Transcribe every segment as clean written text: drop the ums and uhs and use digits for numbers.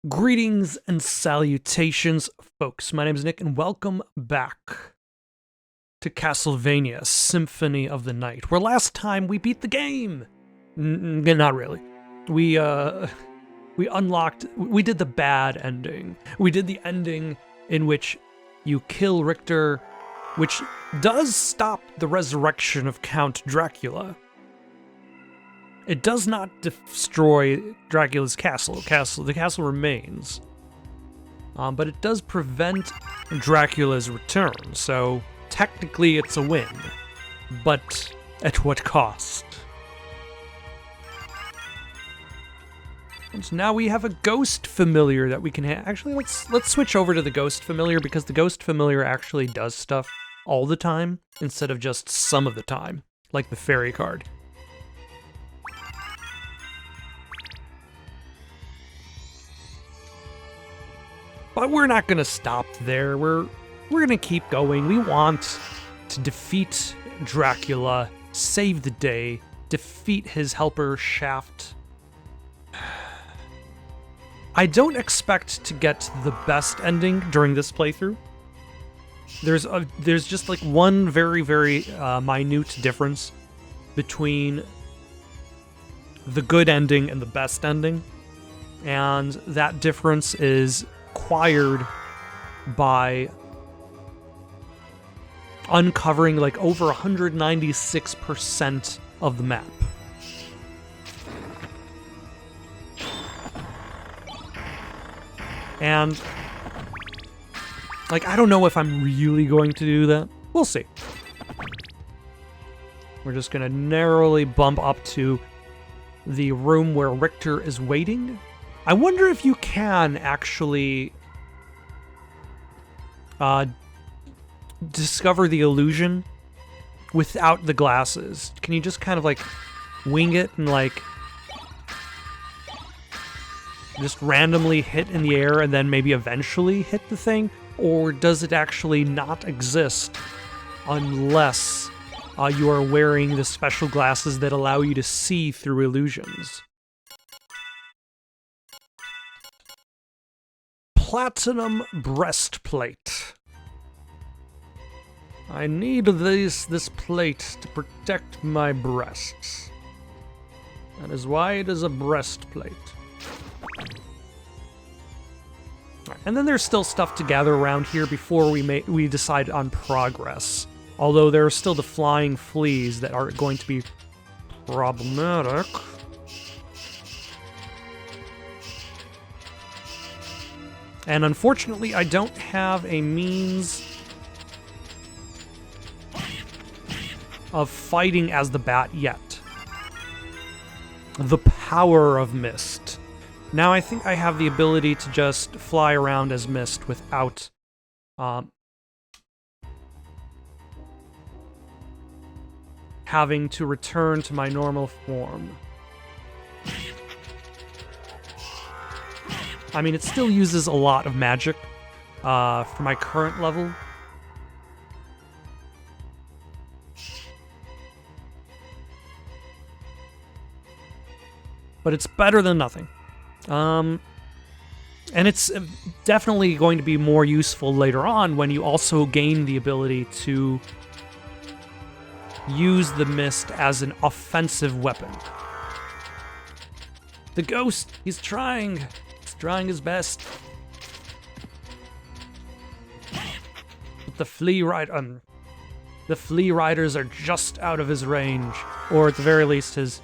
Greetings and salutations, folks. My name is Nick, and welcome back to Castlevania Symphony of the Night, where last time we beat the game. Not really. We unlocked. We did the bad ending. We did the ending in which you kill Richter, which does stop the resurrection of Count Dracula. It does not destroy Dracula's castle. The castle remains. But it does prevent Dracula's return, so technically it's a win. But at what cost? And so now we have a ghost familiar that we can actually, let's switch over to the ghost familiar, because the ghost familiar actually does stuff all the time, instead of just some of the time, like the fairy card. But we're not gonna stop there. We're gonna keep going. We want to defeat Dracula, save the day, defeat his helper Shaft. I don't expect to get the best ending during this playthrough. There's just like one very minute difference between the good ending and the best ending, and that difference is acquired by uncovering like over 196% of the map. And like, I don't know if I'm really going to do that. We'll see. We're just gonna narrowly bump up to the room where Richter is waiting. I wonder if you can actually discover the illusion without the glasses. Can you just kind of like wing it and like just randomly hit in the air and then maybe eventually hit the thing? Or does it actually not exist unless you are wearing the special glasses that allow you to see through illusions? Platinum breastplate. I need this plate to protect my breasts. That is why it is a breastplate. Right, and then there's still stuff to gather around here before we decide on progress. Although there are still the flying fleas that are going to be problematic. And unfortunately, I don't have a means of fighting as the bat yet. The power of Mist. Now I think I have the ability to just fly around as Mist without having to return to my normal form. I mean, it still uses a lot of magic for my current level. But it's better than nothing. And it's definitely going to be more useful later on when you also gain the ability to use the mist as an offensive weapon. The ghost, he's trying his best. But the flea riders are just out of his range, or at the very least his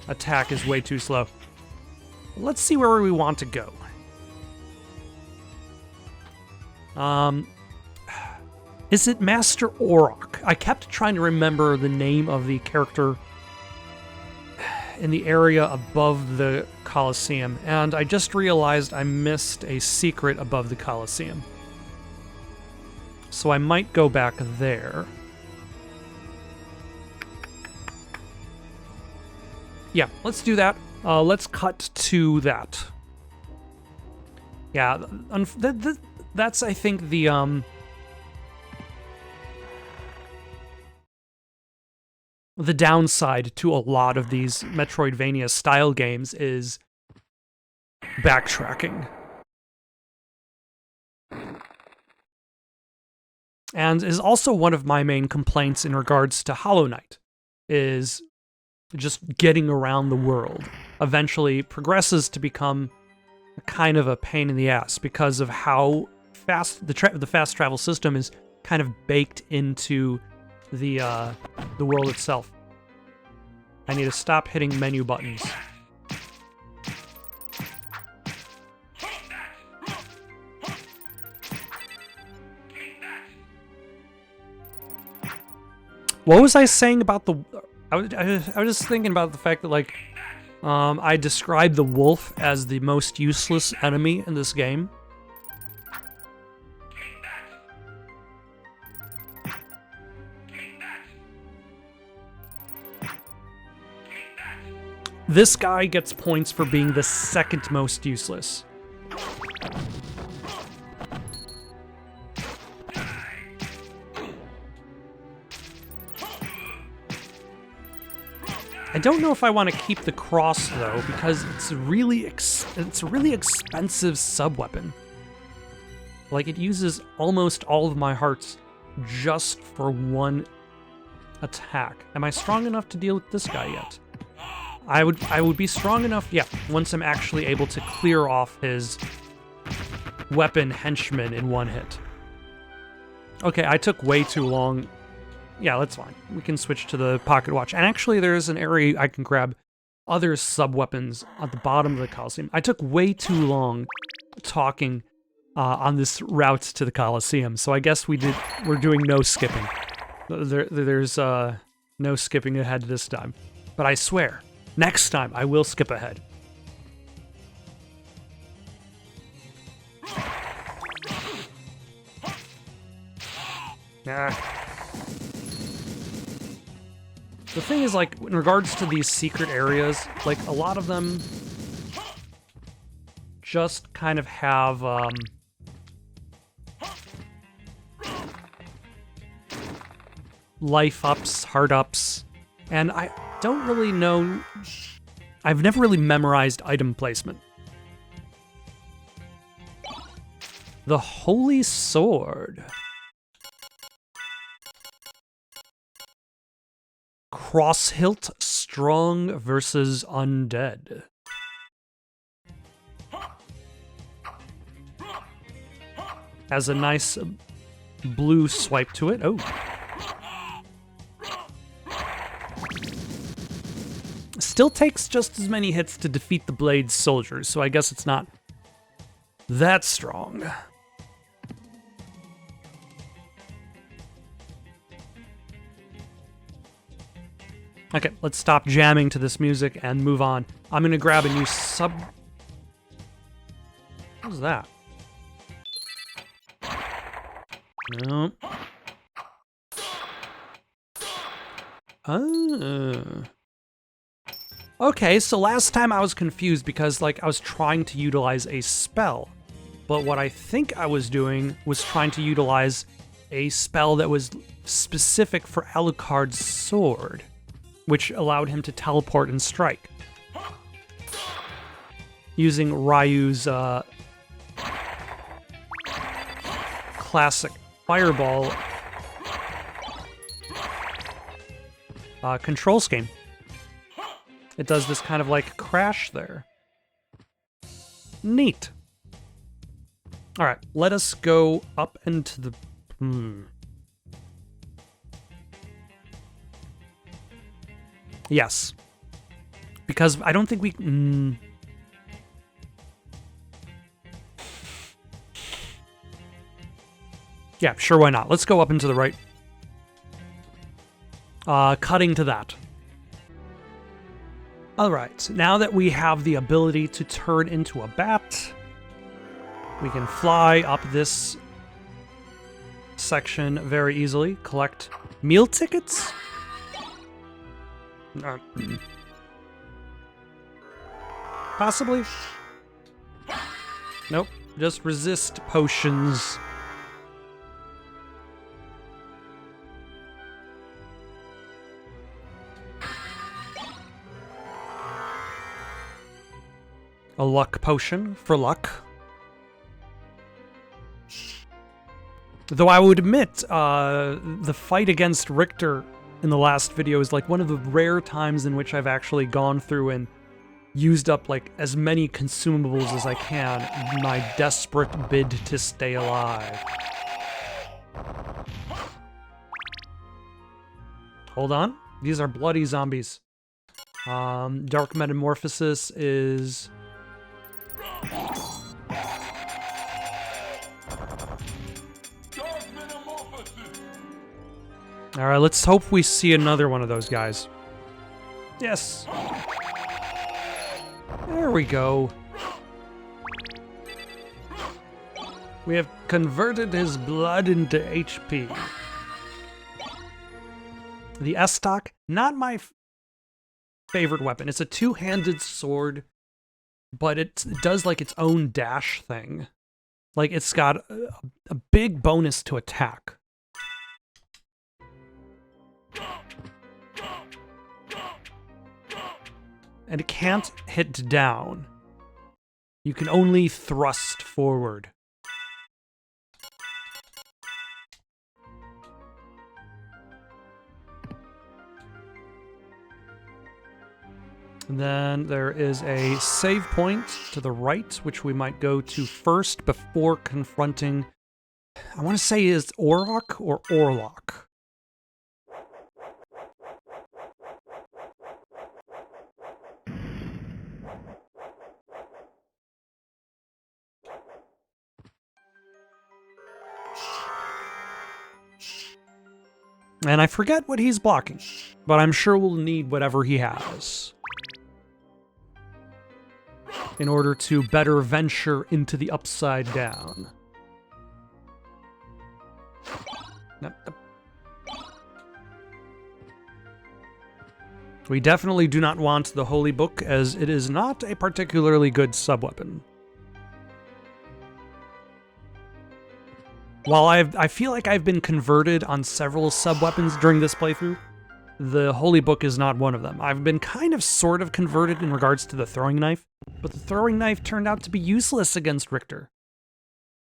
attack is way too slow. Let's see where we want to go. Is it Master Orok? I kept trying to remember the name of the character in the area above the Colosseum, and I just realized I missed a secret above the Colosseum. So I might go back there. Yeah, let's do that. Let's cut to that. Yeah, that's, I think, the downside to a lot of these Metroidvania-style games is backtracking. And is also one of my main complaints in regards to Hollow Knight, is just getting around the world. Eventually progresses to become kind of a pain in the ass because of how fast the fast travel system is kind of baked into the world itself. I need to stop hitting menu buttons. What was I saying about the... I was just thinking about the fact that, like, I described the wolf as the most useless enemy in this game. This guy gets points for being the second most useless. I don't know if I want to keep the cross though, because it's a really expensive sub-weapon. Like, it uses almost all of my hearts just for one attack. Am I strong enough to deal with this guy yet? I would be strong enough, yeah, once I'm actually able to clear off his weapon henchman in one hit. Okay, I took way too long. Yeah, that's fine. We can switch to the pocket watch. And actually, there's an area I can grab other sub-weapons at the bottom of the Coliseum. I took way too long talking on this route to the Coliseum, so I guess we're doing no skipping. There's no skipping ahead this time. But I swear, next time I will skip ahead. Nah. The thing is, like, in regards to these secret areas, like, a lot of them just kind of have, life ups, heart ups, and I don't really know... I've never really memorized item placement. The Holy Sword. Crosshilt strong versus undead. Has a nice blue swipe to it. Oh. Still takes just as many hits to defeat the Blade's soldiers, so I guess it's not that strong. Okay, let's stop jamming to this music and move on. I'm gonna grab a new sub... What was that? No. Okay, so last time I was confused because, like, I was trying to utilize a spell. But what I think I was doing was trying to utilize a spell that was specific for Alucard's sword, which allowed him to teleport and strike. Using Ryu's classic fireball control scheme. It does this kind of like crash there. Neat. Alright, let us go up into the... Yes. Because I don't think we... Yeah, sure, why not? Let's go up into the right. Cutting to that. Alright, now that we have the ability to turn into a bat, we can fly up this section very easily. Collect meal tickets? Possibly? Nope, just resist potions. A luck potion for luck. Though I would admit, the fight against Richter in the last video is like one of the rare times in which I've actually gone through and used up like as many consumables as I can in my desperate bid to stay alive. Hold on. These are bloody zombies. Dark Metamorphosis is... Alright, let's hope we see another one of those guys. Yes! There we go. We have converted his blood into HP. The S-Stock, not my favorite weapon. It's a two-handed sword, but it does like its own dash thing. Like it's got a big bonus to attack. And it can't hit down. You can only thrust forward. And then there is a save point to the right, which we might go to first before confronting... I want to say is Orlok or Orlok. And I forget what he's blocking, but I'm sure we'll need whatever he has in order to better venture into the Upside Down. Nope. We definitely do not want the Holy Book, as it is not a particularly good subweapon. While I feel like I've been converted on several sub-weapons during this playthrough, the Holy Book is not one of them. I've been kind of sort of converted in regards to the throwing knife, but the throwing knife turned out to be useless against Richter.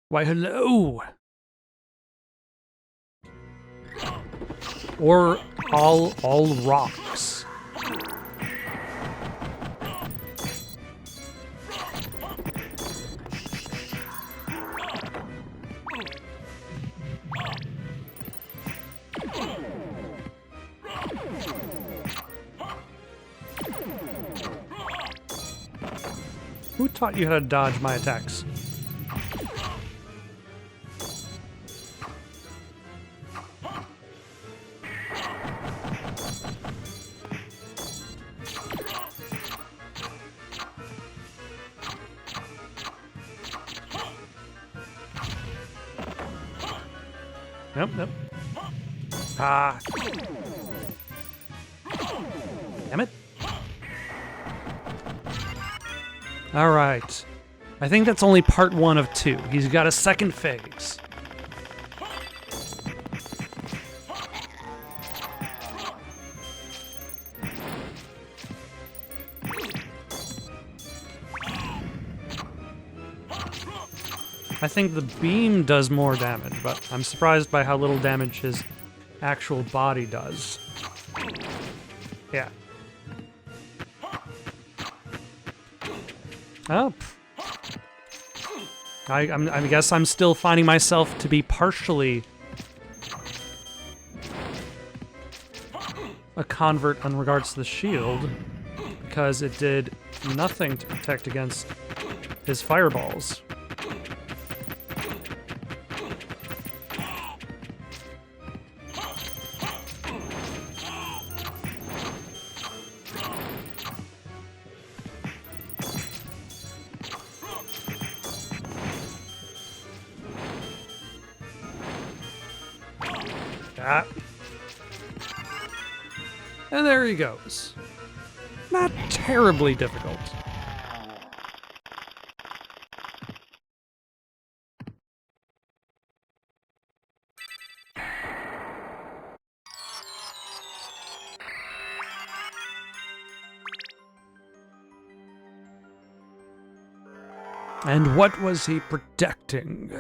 Why, hello! Or all rocks. Who taught you how to dodge my attacks? Yep. Ah. Damn it. All right. I think that's only part 1 of 2. He's got a second phase. I think the beam does more damage, but I'm surprised by how little damage his actual body does. Yeah. Oh. I guess I'm still finding myself to be partially a convert in regards to the shield, because it did nothing to protect against his fireballs. And there he goes. Not terribly difficult. And what was he protecting?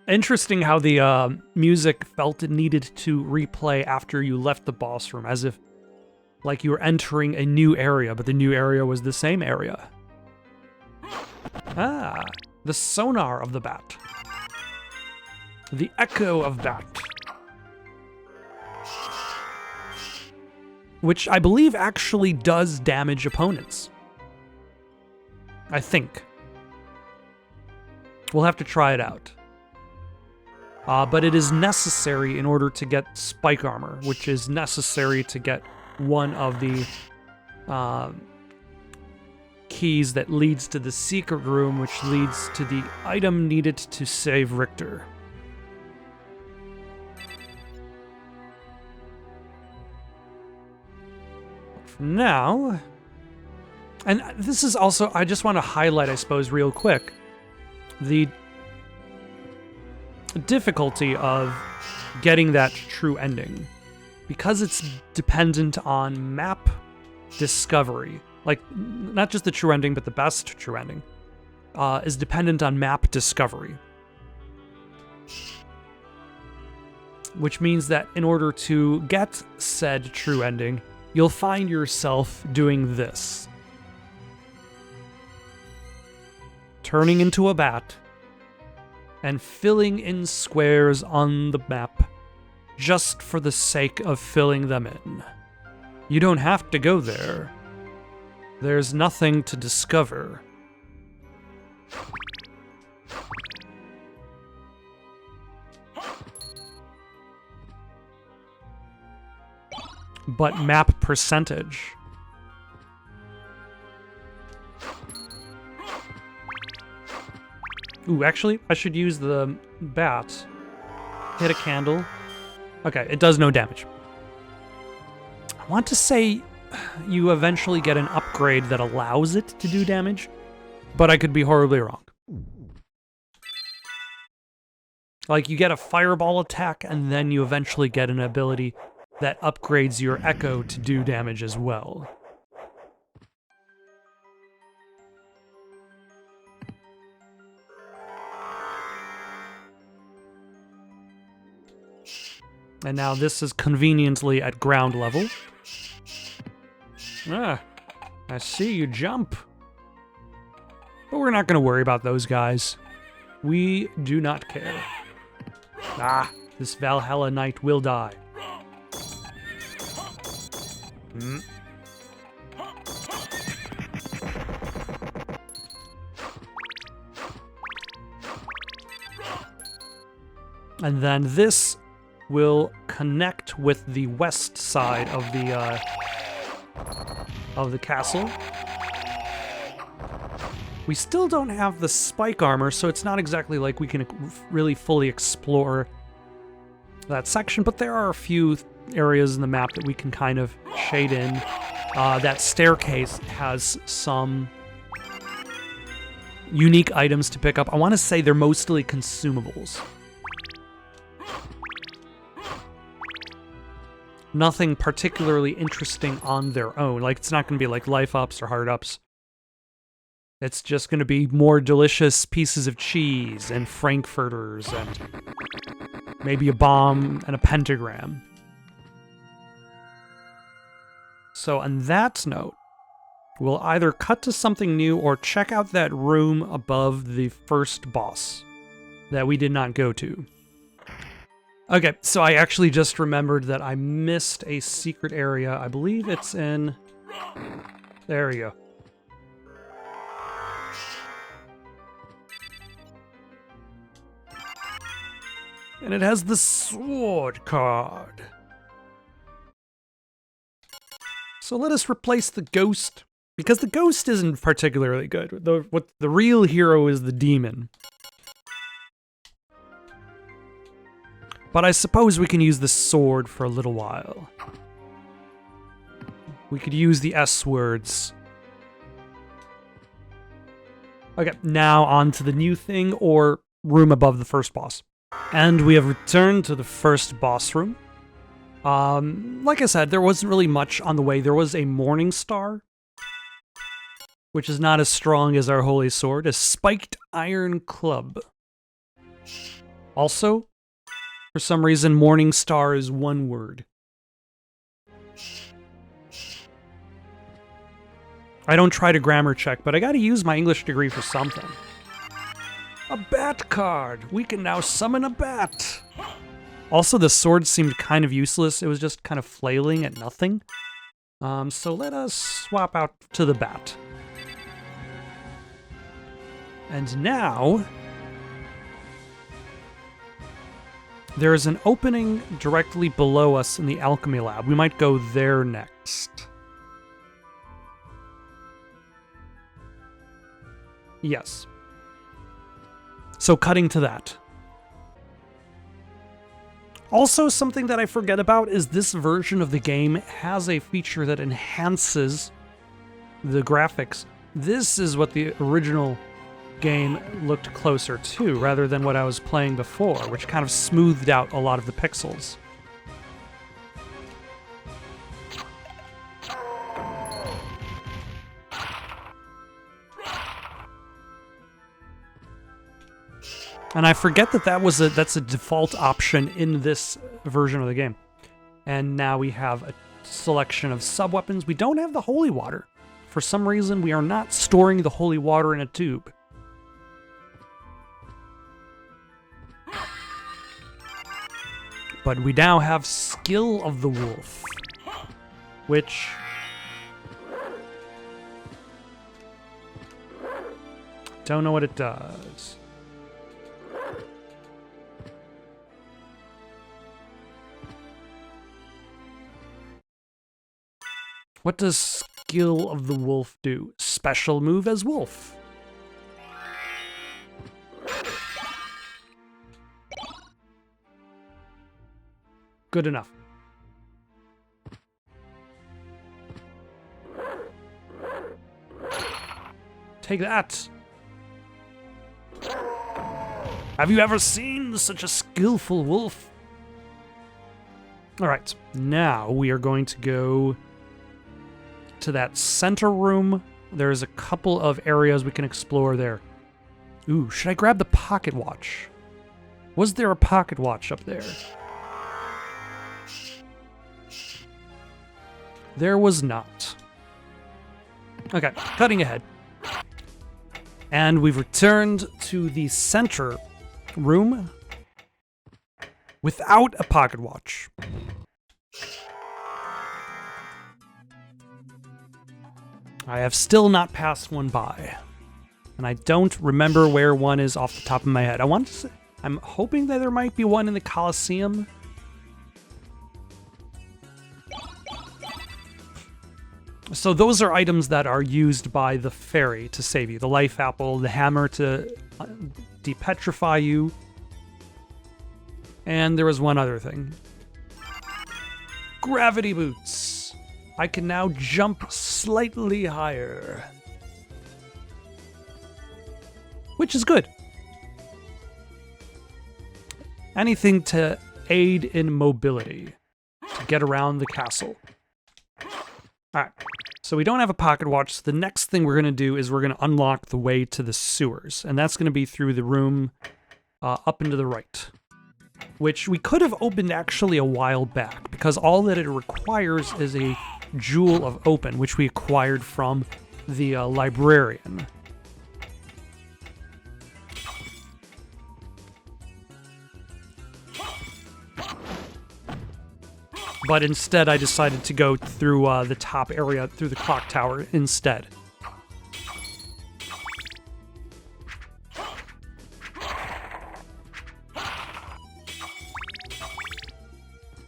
Interesting how the music felt it needed to replay after you left the boss room, as if like you were entering a new area, but the new area was the same area. Ah, the sonar of the bat. The echo of bat. Which I believe actually does damage opponents. I think. We'll have to try it out. But it is necessary in order to get spike armor, which is necessary to get one of the keys that leads to the secret room, which leads to the item needed to save Richter. For now, and this is also, I just want to highlight, I suppose, real quick, the difficulty of getting that true ending. Because it's dependent on map discovery, like, not just the true ending, but the best true ending, is dependent on map discovery. Which means that in order to get said true ending, you'll find yourself doing this. Turning into a bat and filling in squares on the map just for the sake of filling them in. You don't have to go there. There's nothing to discover. But map percentage. Ooh, actually, I should use the bat. Hit a candle. Okay, it does no damage. I want to say you eventually get an upgrade that allows it to do damage, but I could be horribly wrong. Like, you get a fireball attack, and then you eventually get an ability that upgrades your echo to do damage as well. And now this is conveniently at ground level. Ah, I see you jump. But we're not going to worry about those guys. We do not care. Ah, this Valhalla Knight will die. And then this will connect with the west side of the castle. We still don't have the spike armor, so it's not exactly like we can really fully explore that section, but there are a few areas in the map that we can kind of shade in. That staircase has some unique items to pick up. I want to say they're mostly consumables. Nothing particularly interesting on their own. Like, it's not going to be like life ups or heart ups. It's just going to be more delicious pieces of cheese and frankfurters and maybe a bomb and a pentagram. So on that note, we'll either cut to something new or check out that room above the first boss that we did not go to. Okay, so I actually just remembered that I missed a secret area. I believe it's in... There we go. And it has the sword card. So let us replace the ghost, because the ghost isn't particularly good. The real hero is the demon. But I suppose we can use the sword for a little while. We could use the S words. Okay, now on to the new thing, or room above the first boss. And we have returned to the first boss room. Like I said, there wasn't really much on the way. There was a morning star which is not as strong as our holy sword, a spiked iron club. Also, for some reason, Morning Star is one word. I don't try to grammar check, but I gotta use my English degree for something. A bat card! We can now summon a bat! Also, the sword seemed kind of useless. It was just kind of flailing at nothing. So let us swap out to the bat. And now, there is an opening directly below us in the alchemy lab. We might go there next. Yes. So cutting to that. Also, something that I forget about is this version of the game has a feature that enhances the graphics. This is what the original game looked closer to, rather than what I was playing before, which kind of smoothed out a lot of the pixels. And I forget that that's a default option in this version of the game. And now we have a selection of sub-weapons. We don't have the holy water. For some reason, we are not storing the holy water in a tube. But we now have Skill of the Wolf, which... don't know what it does. What does Skill of the Wolf do? Special move as Wolf. Good enough. Take that. Have you ever seen such a skillful wolf? All right, now we are going to go to that center room. There's a couple of areas we can explore there. Ooh, should I grab the pocket watch? Was there a pocket watch up there? There was not. Okay, cutting ahead. And we've returned to the center room without a pocket watch. I have still not passed one by, and I don't remember where one is off the top of my head. I'm hoping that there might be one in the Colosseum. So those are items that are used by the fairy to save you. The life apple, the hammer to depetrify you, and there was one other thing. Gravity boots. I can now jump slightly higher, which is good. Anything to aid in mobility, to get around the castle. Alright, so we don't have a pocket watch, so the next thing we're going to do is we're going to unlock the way to the sewers, and that's going to be through the room up and to the right, which we could have opened actually a while back, because all that it requires is a Jewel of Open, which we acquired from the librarian. But instead, I decided to go through the top area, through the clock tower instead.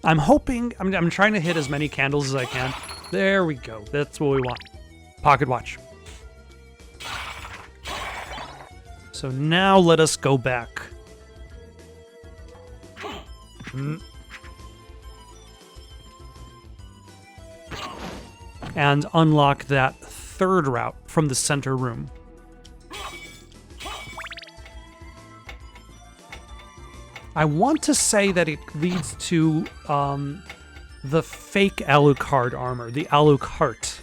I'm hoping, I'm trying to hit as many candles as I can. There we go. That's what we want. Pocket watch. So now let us go back. And unlock that third route from the center room. I want to say that it leads to the fake Alucard armor, the Alucard.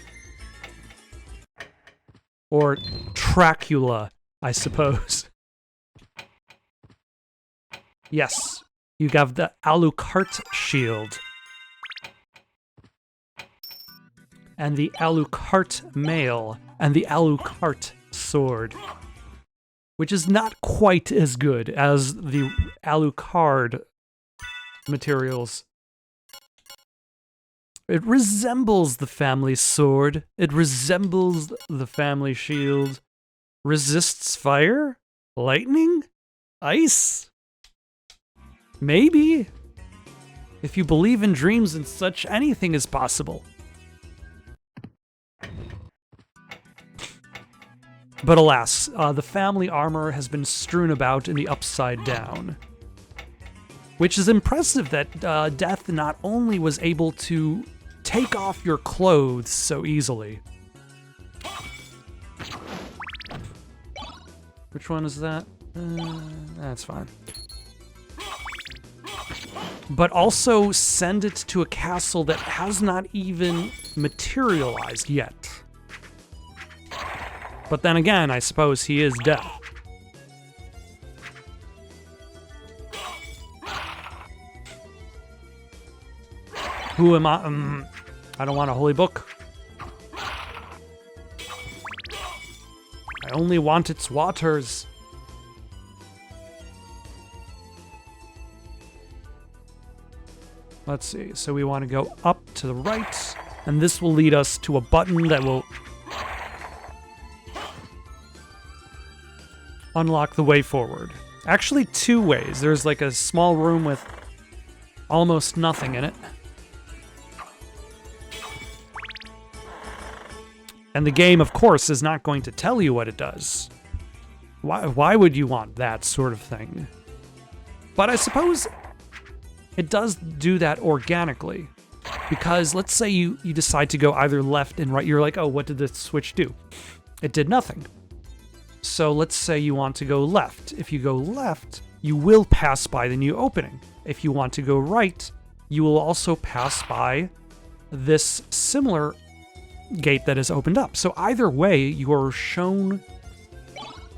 Or Tracula, I suppose. Yes, you have the Alucard shield. And the Alucard mail. And the Alucard sword. Which is not quite as good as the Alucard materials. It resembles the family sword. It resembles the family shield. Resists fire? Lightning? Ice? Maybe. If you believe in dreams and such, anything is possible. But alas, the family armor has been strewn about in the Upside Down. Which is impressive that Death not only was able to take off your clothes so easily. Which one is that? That's fine. But also send it to a castle that has not even materialized yet. But then again, I suppose he is Death. Who am I? I don't want a holy book. I only want its waters. Let's see. So we want to go up to the right, and this will lead us to a button that will unlock the way forward. Actually, two ways. There's like a small room with almost nothing in it. And the game, of course, is not going to tell you what it does. Why would you want that sort of thing? But I suppose it does do that organically. Because let's say you decide to go either left and right. You're like, oh, what did the switch do? It did nothing. So let's say you want to go left. If you go left, you will pass by the new opening. If you want to go right, you will also pass by this similar gate that is opened up. So either way, you are shown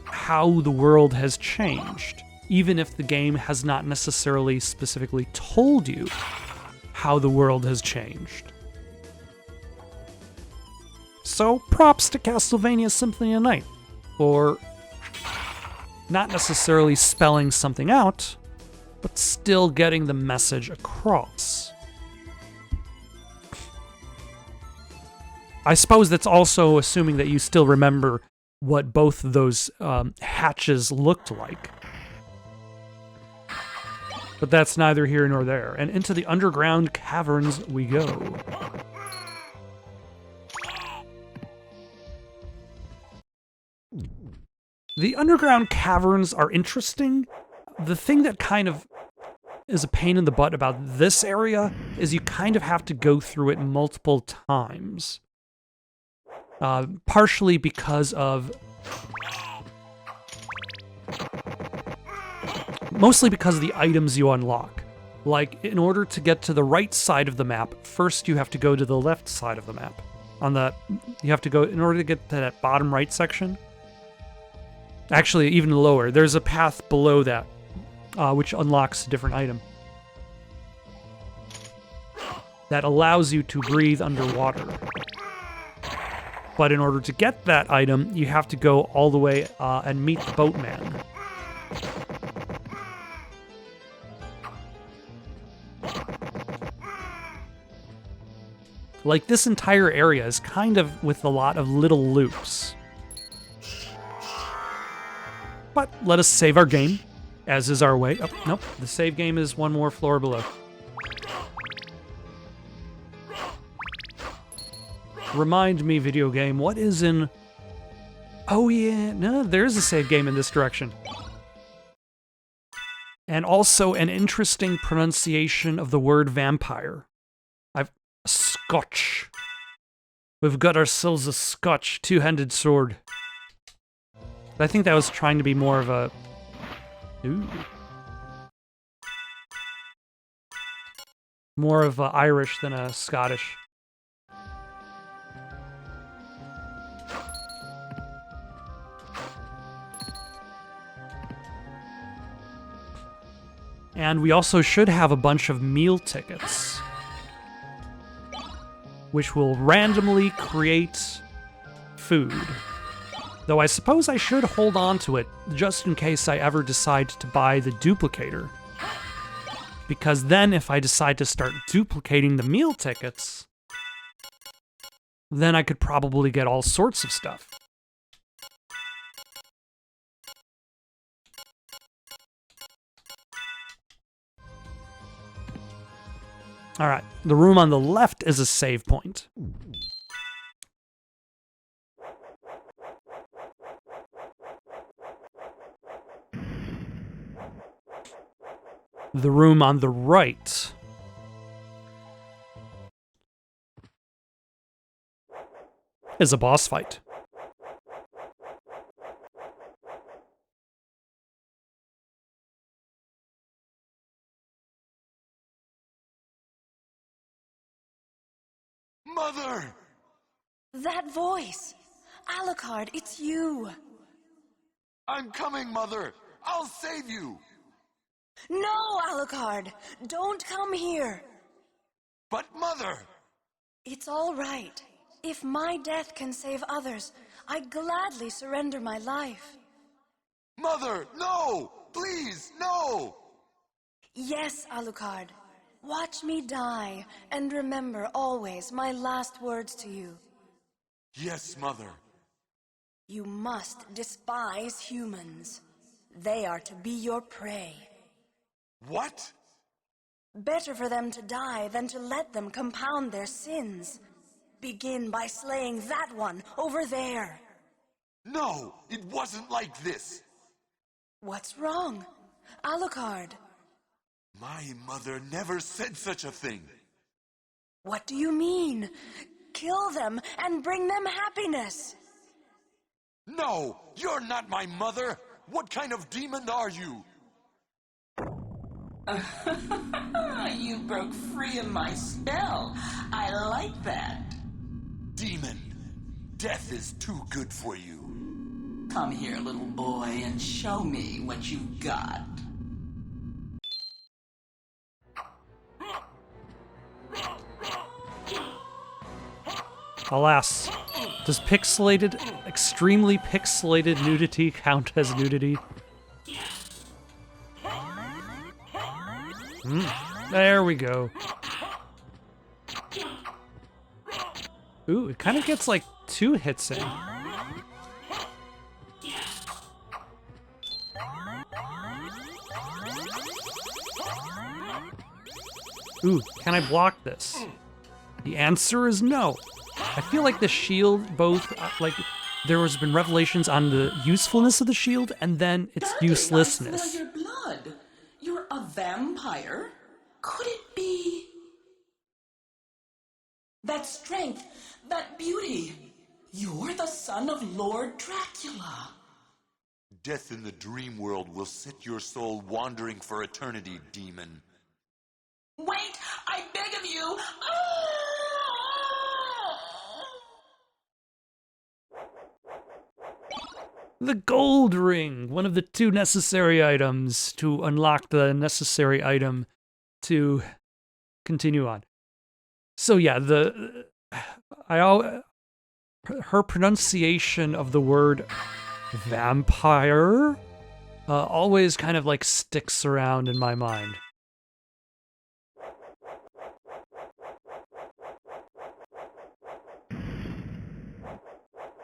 how the world has changed, even if the game has not necessarily specifically told you how the world has changed. So props to Castlevania Symphony of the Night for not necessarily spelling something out, but still getting the message across. I suppose that's also assuming that you still remember what both of those hatches looked like. But that's neither here nor there. And into the underground caverns we go. The underground caverns are interesting. The thing that kind of is a pain in the butt about this area is you kind of have to go through it multiple times. Partially because of... Mostly because of the items you unlock. Like, in order to get to the right side of the map, first you have to go to the left side of the map. You have to go, in order to get to that bottom right section. Actually, even lower. There's a path below that, which unlocks a different item. That allows you to breathe underwater. But in order to get that item, you have to go all the way and meet the boatman. Like, this entire area is kind of with a lot of little loops. But let us save our game, as is our way. Oh, nope, the save game is one more floor below. Remind me, video game, what is in... Oh yeah, no, there's a save game in this direction. And also an interesting pronunciation of the word vampire. Scotch. We've got ourselves a Scotch two-handed sword. I think that was trying to be more of a... Ooh. More of a Irish than a Scottish. And we also should have a bunch of meal tickets, which will randomly create food. Though I suppose I should hold on to it just in case I ever decide to buy the duplicator. Because then if I decide to start duplicating the meal tickets, then I could probably get all sorts of stuff. Alright, the room on the left is a save point. The room on the right is a boss fight. Mother! That voice! Alucard, it's you! I'm coming, Mother! I'll save you! No, Alucard! Don't come here! But, Mother! It's all right. If my death can save others, I'd gladly surrender my life. Mother, no! Please, no! Yes, Alucard. Watch me die, and remember always my last words to you. Yes, Mother. You must despise humans. They are to be your prey. What? Better for them to die than to let them compound their sins. Begin by slaying that one over there. No, it wasn't like this. What's wrong? Alucard. My mother never said such a thing. What do you mean? Kill them and bring them happiness. No, you're not my mother. What kind of demon are you? You broke free of my spell. I like that. Demon, death is too good for you. Come here, little boy, and show me what you've got. Alas, does extremely pixelated nudity count as nudity? There we go. Ooh, it kind of gets like 2 hits in. Ooh, can I block this? The answer is no. I feel like the shield both, there has been revelations on the usefulness of the shield and then its uselessness. I smell your blood. You're a vampire? Could it be... that strength, that beauty? You're the son of Lord Dracula. Death in the dream world will set your soul wandering for eternity, demon. Wait! I beg of you! The gold ring! One of the 2 necessary items to unlock the necessary item to continue on. So yeah, her pronunciation of the word vampire always kind of like sticks around in my mind.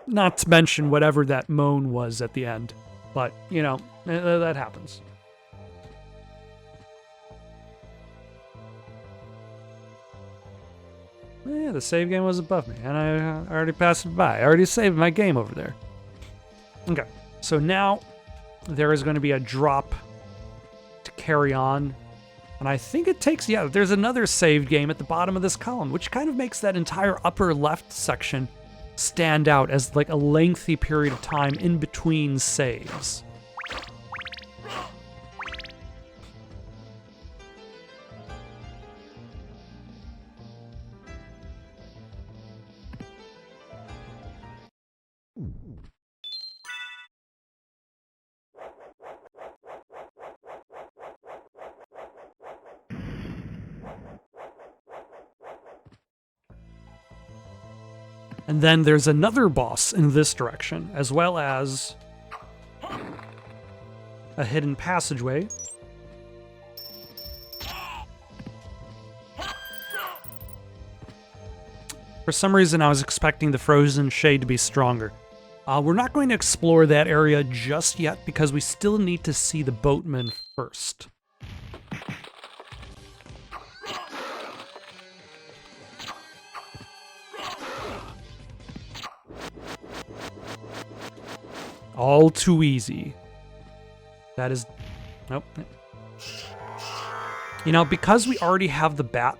Not to mention whatever that moan was at the end. But, you know, that happens. Yeah, the save game was above me, and I already passed it by. I already saved my game over there. Okay, so now there is going to be a drop to carry on. And I think it takes, yeah, there's another save game at the bottom of this column, which kind of makes that entire upper left section stand out as like a lengthy period of time in between saves. And then there's another boss in this direction, as well as a hidden passageway. For some reason, I was expecting the frozen shade to be stronger. We're not going to explore that area just yet because we still need to see the boatman first. All too easy. That is... Nope. You know, because we already have the bat...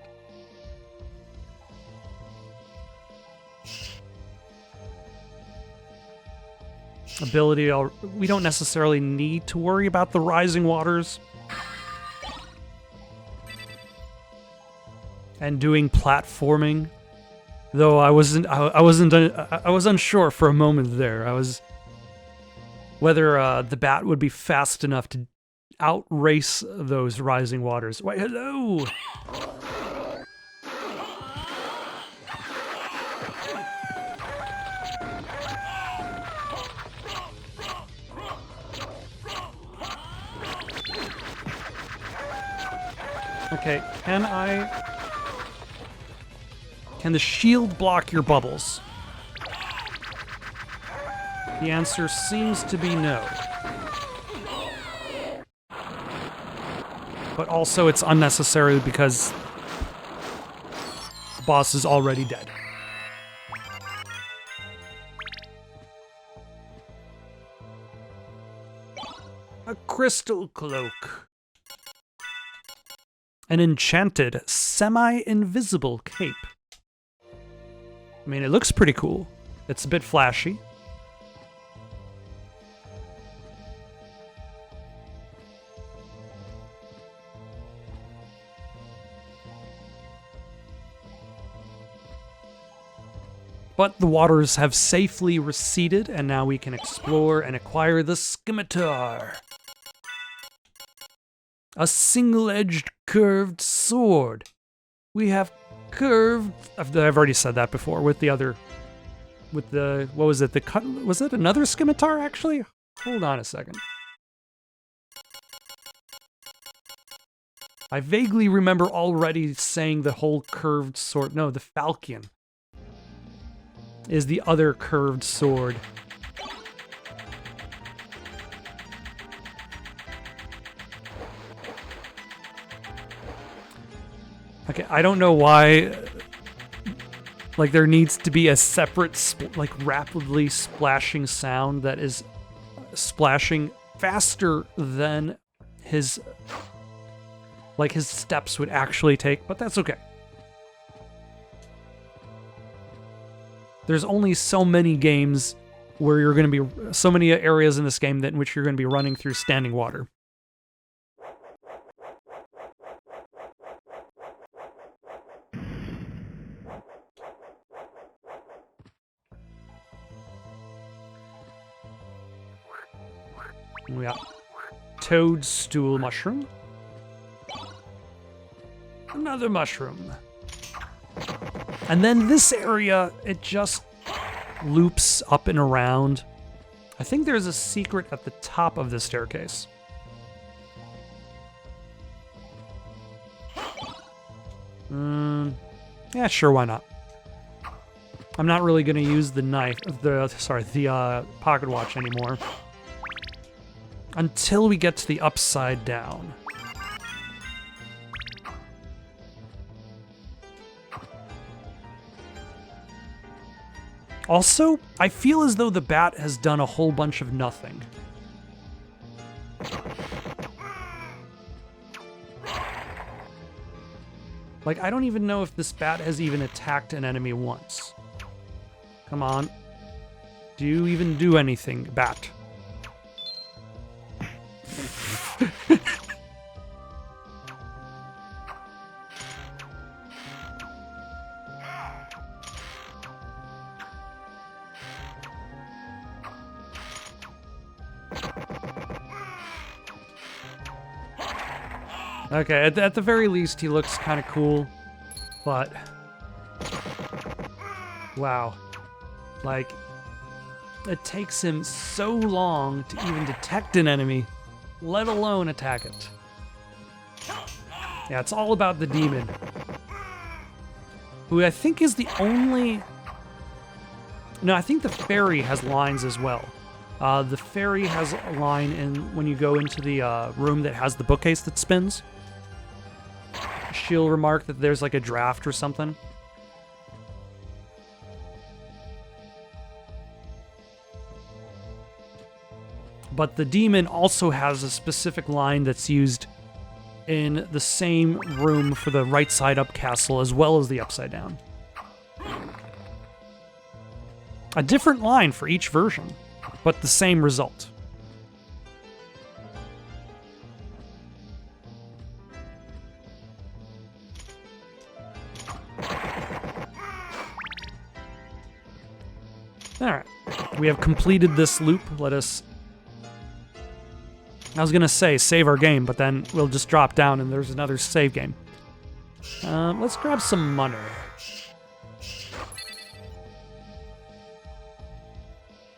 ability, we don't necessarily need to worry about the rising waters. And doing platforming. Though I was unsure for a moment there. I was... whether the bat would be fast enough to outrace those rising waters. Wait, hello! Okay, can the shield block your bubbles? The answer seems to be no. But also it's unnecessary because the boss is already dead. A crystal cloak. An enchanted, semi-invisible cape. I mean, it looks pretty cool. It's a bit flashy. But the waters have safely receded, and now we can explore and acquire the scimitar. A single-edged curved sword. We have curved... I've already said that before with the other... with the... what was it? The cut... was it another scimitar, actually? Hold on a second. I vaguely remember already saying the whole curved sword. No, the falchion is the other curved sword. Okay, I don't know why, like, there needs to be a separate, like, rapidly splashing sound that is splashing faster than his, like, his steps would actually take, but that's okay. There's only so many games where you're going to be, so many areas in this game that in which you're going to be running through standing water. We got toadstool mushroom. Another mushroom. And then this area, it just loops up and around. I think there's a secret at the top of this staircase. Yeah, sure, why not? I'm not really going to use the the pocket watch anymore. Until we get to the upside down. Also, I feel as though the bat has done a whole bunch of nothing. Like, I don't even know if this bat has even attacked an enemy once. Come on. Do you even do anything, bat? Okay, at the very least, he looks kind of cool, but... wow. Like, it takes him so long to even detect an enemy, let alone attack it. Yeah, it's all about the demon, who I think is the only... No, I think the fairy has lines as well. The fairy has a line when you go into the room that has the bookcase that spins. She'll remark that there's like a draft or something. But the demon also has a specific line that's used in the same room for the right side up castle as well as the upside down. A different line for each version, but the same result. Alright, we have completed this loop. Let us... I was gonna say save our game, but then we'll just drop down and there's another save game. Let's grab some money.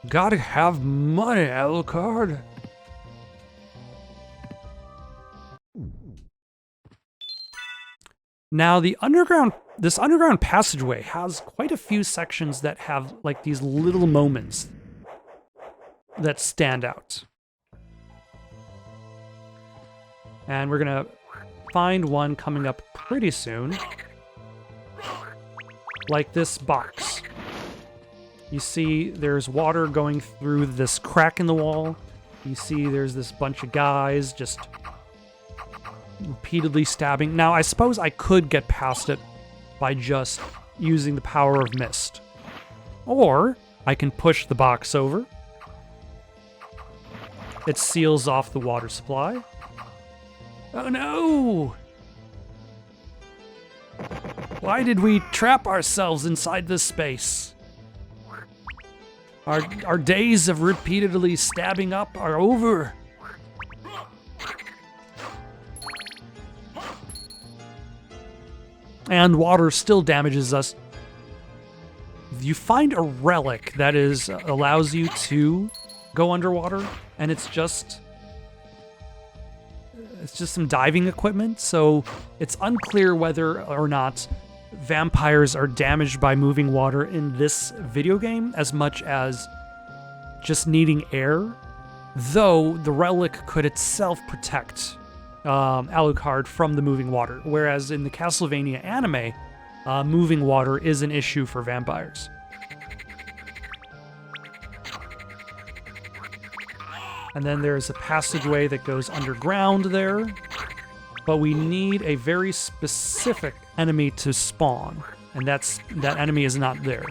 Gotta have money, Alucard. Now, this underground passageway has quite a few sections that have like these little moments that stand out. And we're gonna find one coming up pretty soon. Like this box. You see there's water going through this crack in the wall. You see there's this bunch of guys just repeatedly stabbing. Now, I suppose I could get past it by just using the power of mist. Or I can push the box over. It seals off the water supply. Oh no! Why did we trap ourselves inside this space? Our days of repeatedly stabbing up are over. And water still damages us. You find a relic that allows you to go underwater, and it's just some diving equipment, so it's unclear whether or not vampires are damaged by moving water in this video game as much as just needing air, though the relic could itself protect Alucard from the moving water, whereas in the Castlevania anime, moving water is an issue for vampires. And then there's a passageway that goes underground there, but we need a very specific enemy to spawn, and that enemy is not there.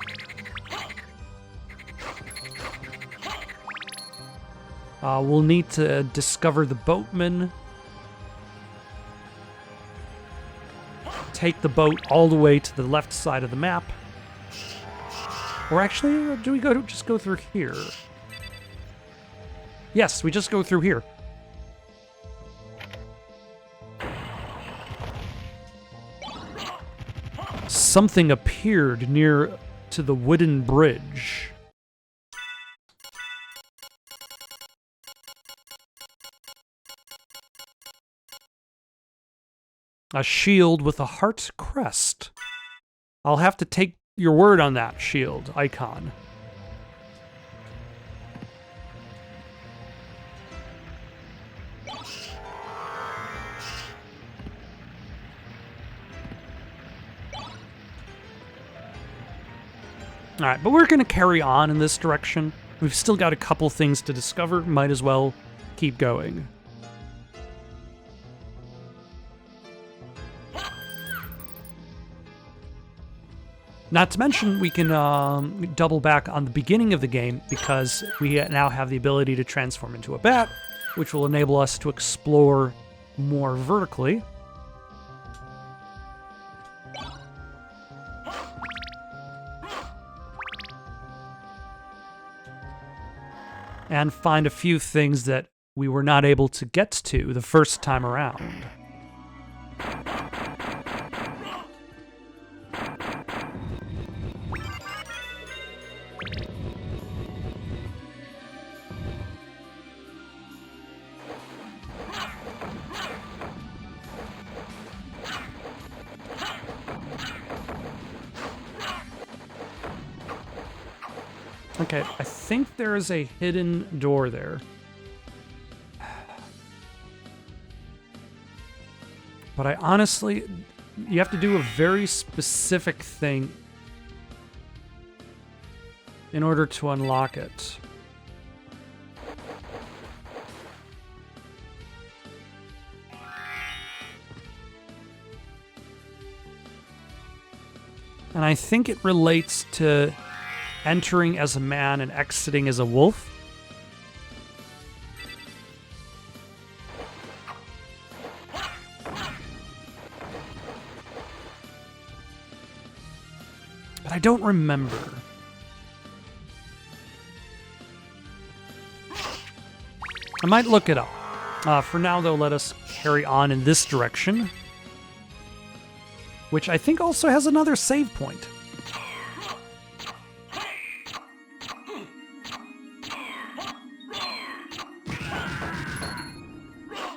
We'll need to discover the boatman, take the boat all the way to the left side of the map, or actually, do we just go through here? Yes, we just go through here. Something appeared near to the wooden bridge. A shield with a heart crest. I'll have to take your word on that shield icon. Alright, but we're going to carry on in this direction. We've still got a couple things to discover. Might as well keep going. Not to mention, we can double back on the beginning of the game because we now have the ability to transform into a bat, which will enable us to explore more vertically. And find a few things that we were not able to get to the first time around. Okay, I think there is a hidden door there. But I honestly... You have to do a very specific thing in order to unlock it. And I think it relates to entering as a man and exiting as a wolf. But I don't remember. I might look it up. For now, though, let us carry on in this direction, which I think also has another save point.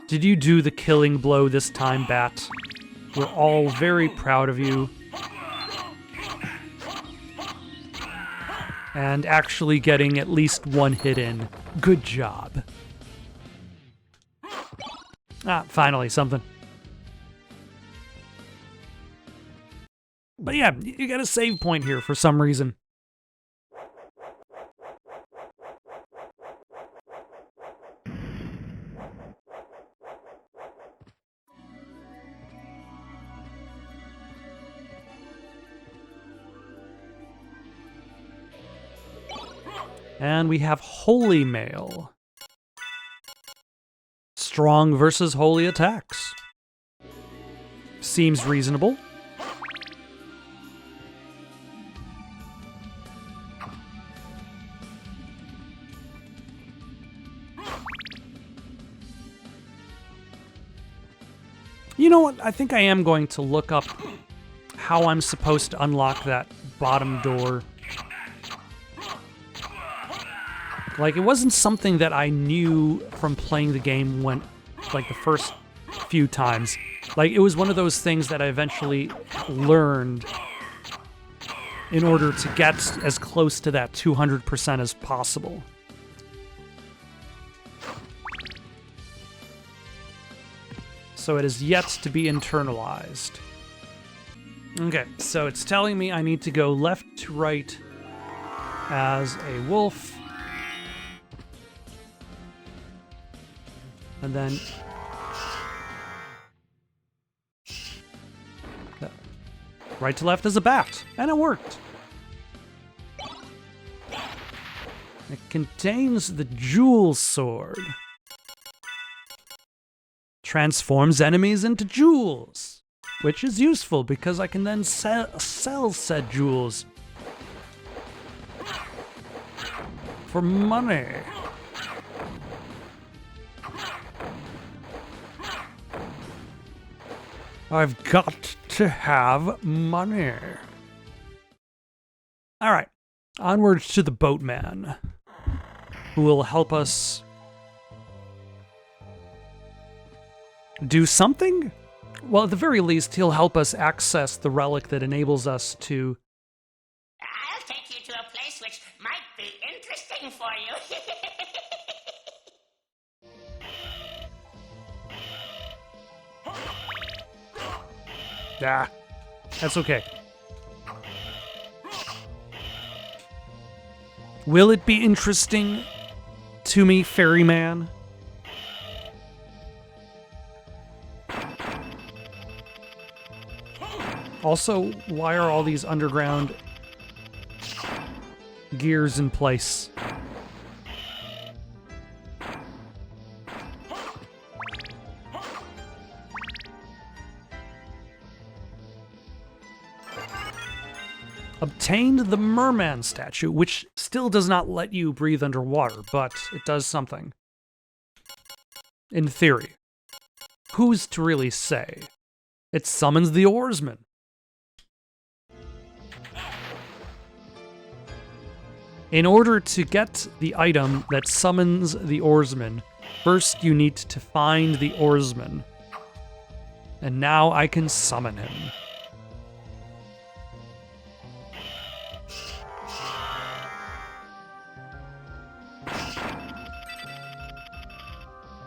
Did you do the killing blow this time, Bat? We're all very proud of you. And actually getting at least one hit in. Good job. Ah, finally, something. But yeah, you got a save point here for some reason. And we have Holy Mail. Strong versus holy attacks. Seems reasonable. You know what? I think I am going to look up how I'm supposed to unlock that bottom door. Like, it wasn't something that I knew from playing the game when, like, the first few times. Like, it was one of those things that I eventually learned in order to get as close to that 200% as possible. So it is yet to be internalized. Okay, so it's telling me I need to go left to right as a wolf. And then right to left as a bat. And it worked. It contains the Jewel Sword. Transforms enemies into jewels, which is useful because I can then sell said jewels for money. I've got to have money. All right, onwards to the boatman, who will help us do something? Well, at the very least, he'll help us access the relic that enables us to... I'll take you to a place which might be interesting for you. Ah, that's okay. Will it be interesting to me, ferryman? Also, why are all these underground gears in place? Obtained the merman statue, which still does not let you breathe underwater, but it does something. In theory. Who's to really say? It summons the oarsman. In order to get the item that summons the oarsman, first you need to find the oarsman. And now I can summon him.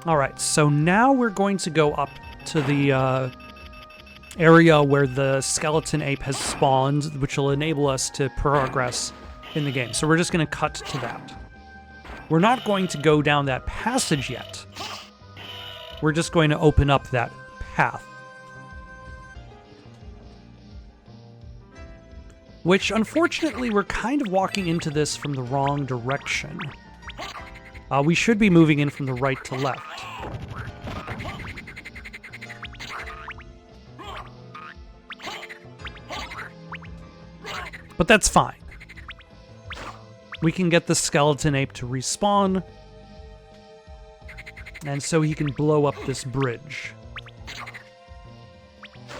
Alright, so now we're going to go up to the area where the skeleton ape has spawned, which will enable us to progress in the game. So we're just going to cut to that. We're not going to go down that passage yet. We're just going to open up that path. Which, unfortunately, we're kind of walking into this from the wrong direction. We should be moving in from the right to left. But that's fine. We can get the skeleton ape to respawn, and so he can blow up this bridge.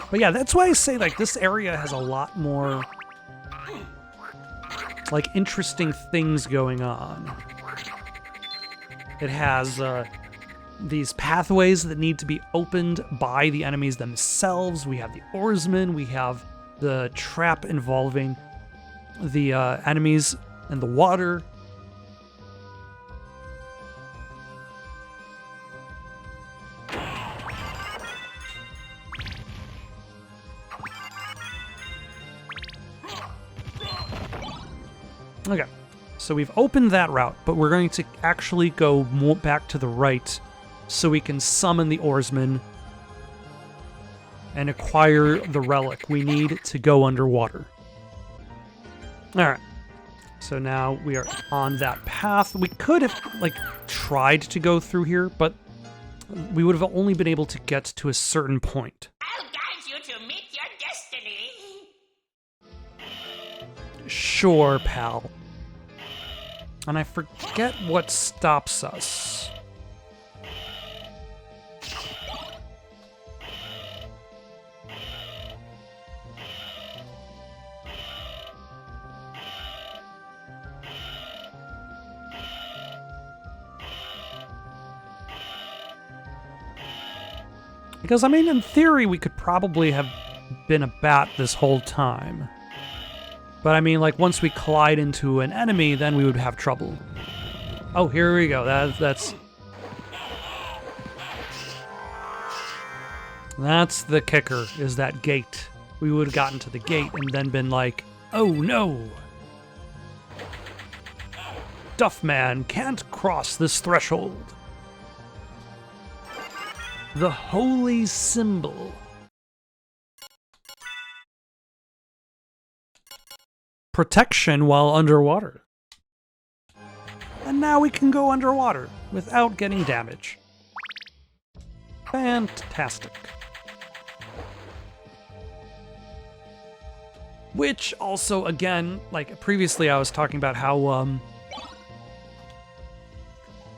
But yeah, that's why I say, like, this area has a lot more, like, interesting things going on. It has these pathways that need to be opened by the enemies themselves. We have the oarsmen, we have the trap involving the enemies and the water. Okay, so we've opened that route, but we're going to actually go more back to the right so we can summon the oarsmen and acquire the relic we need to go underwater. Alright, so now we are on that path. We could have, like, tried to go through here, but we would have only been able to get to a certain point. I'll guide you to meet your destiny. Sure, pal. And I forget what stops us. Because, I mean, in theory, we could probably have been a bat this whole time. But, I mean, like, once we collide into an enemy, then we would have trouble. Oh, here we go. That's the kicker, is that gate. We would have gotten to the gate and then been like, oh, no! Duffman can't cross this threshold. The holy symbol. Protection while underwater. And now we can go underwater without getting damage. Fantastic. Which also, again, like previously I was talking about how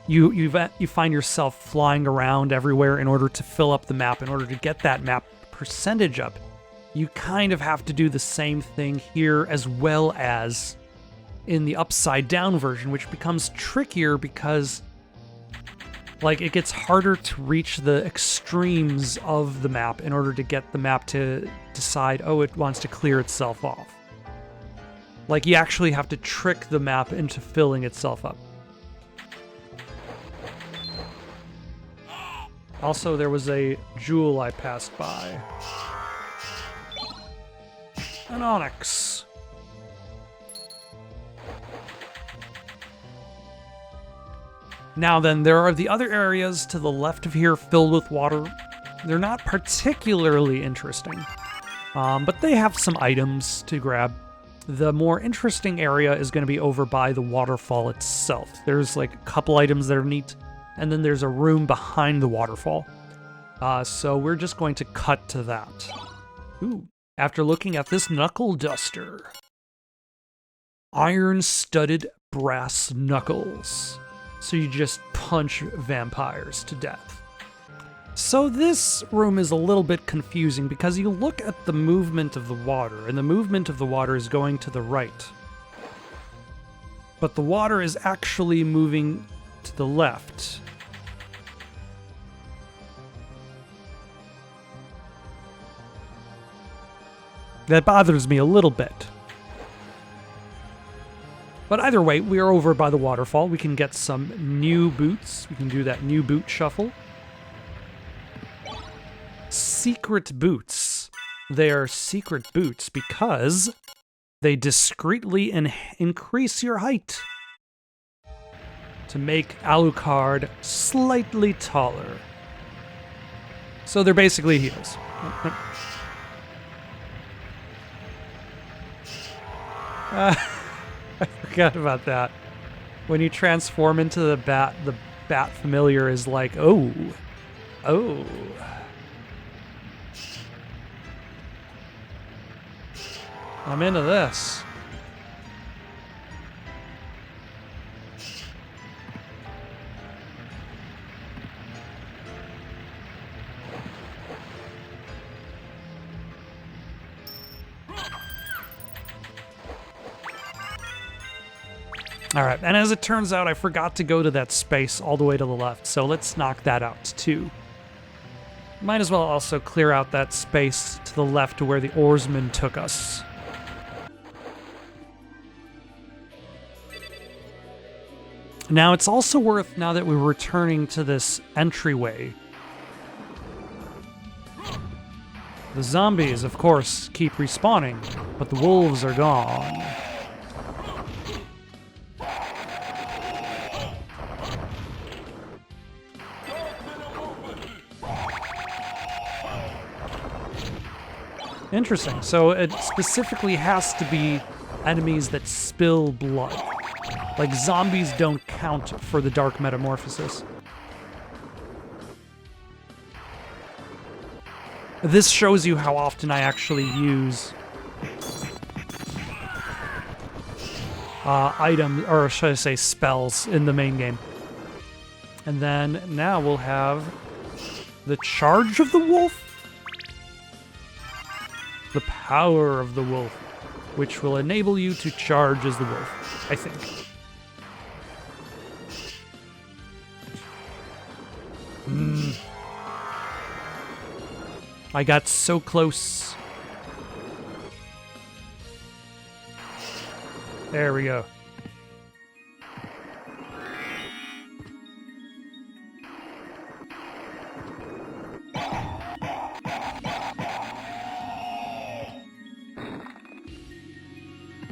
you find yourself flying around everywhere in order to fill up the map, in order to get that map percentage up. You kind of have to do the same thing here as well as in the upside down version, which becomes trickier because, like, it gets harder to reach the extremes of the map in order to get the map to decide, oh, it wants to clear itself off. Like, you actually have to trick the map into filling itself up. Also, there was a jewel I passed by. An onyx. Now then, there are the other areas to the left of here filled with water. They're not particularly interesting, but they have some items to grab. The more interesting area is going to be over by the waterfall itself. There's like a couple items that are neat, and then there's a room behind the waterfall. So we're just going to cut to that. Ooh. After looking at this knuckle duster. Iron-studded brass knuckles. So you just punch vampires to death. So this room is a little bit confusing because you look at the movement of the water, and the movement of the water is going to the right. But the water is actually moving to the left. That bothers me a little bit. But either way, we are over by the waterfall. We can get some new boots. We can do that new boot shuffle. Secret boots. They are secret boots because they discreetly increase your height to make Alucard slightly taller. So they're basically heels. I forgot about that. When you transform into the bat familiar is like, oh. I'm into this. All right, and as it turns out, I forgot to go to that space all the way to the left, so let's knock that out too. Might as well also clear out that space to the left to where the oarsman took us. Now, it's also worth, now that we're returning to this entryway, the zombies, of course, keep respawning, but the wolves are gone. Interesting. So it specifically has to be enemies that spill blood. Like, zombies don't count for the Dark Metamorphosis. This shows you how often I actually use items, or should I say spells, in the main game. And then now we'll have the Charge of the Wolf? The Power of the Wolf, which will enable you to charge as the wolf, I think. I got so close. There we go.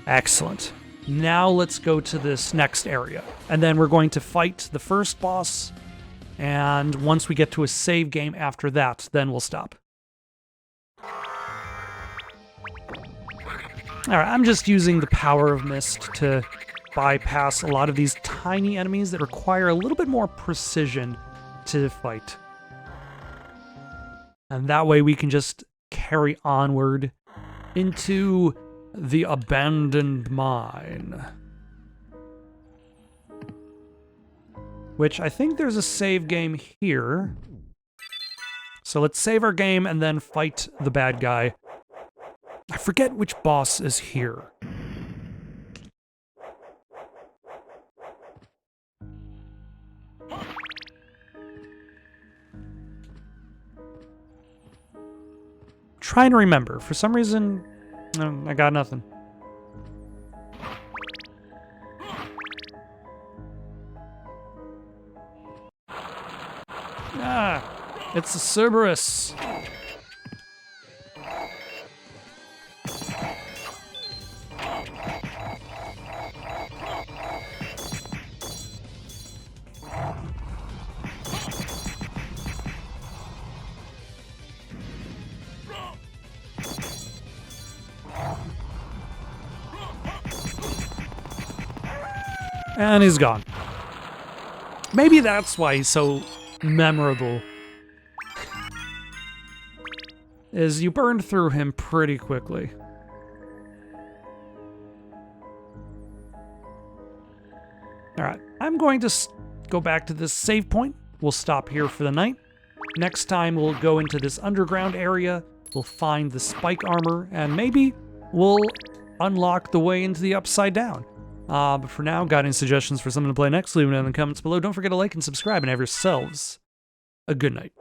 Excellent. Now let's go to this next area. And then we're going to fight the first boss. And once we get to a save game after that, then we'll stop. Alright, I'm just using the power of mist to bypass a lot of these tiny enemies that require a little bit more precision to fight. And that way we can just carry onward into the abandoned mine. Which I think there's a save game here. So let's save our game and then fight the bad guy. I forget which boss is here. Trying to remember. For some reason, I got nothing. Ah, it's a Cerberus. And he's gone. Maybe that's why he's so memorable. Is you burned through him pretty quickly. Alright, I'm going to go back to this save point. We'll stop here for the night. Next time we'll go into this underground area. We'll find the spike armor, and maybe we'll unlock the way into the Upside Down. But for now, got any suggestions for something to play next? Leave them in the comments below. Don't forget to like and subscribe, and have yourselves a good night.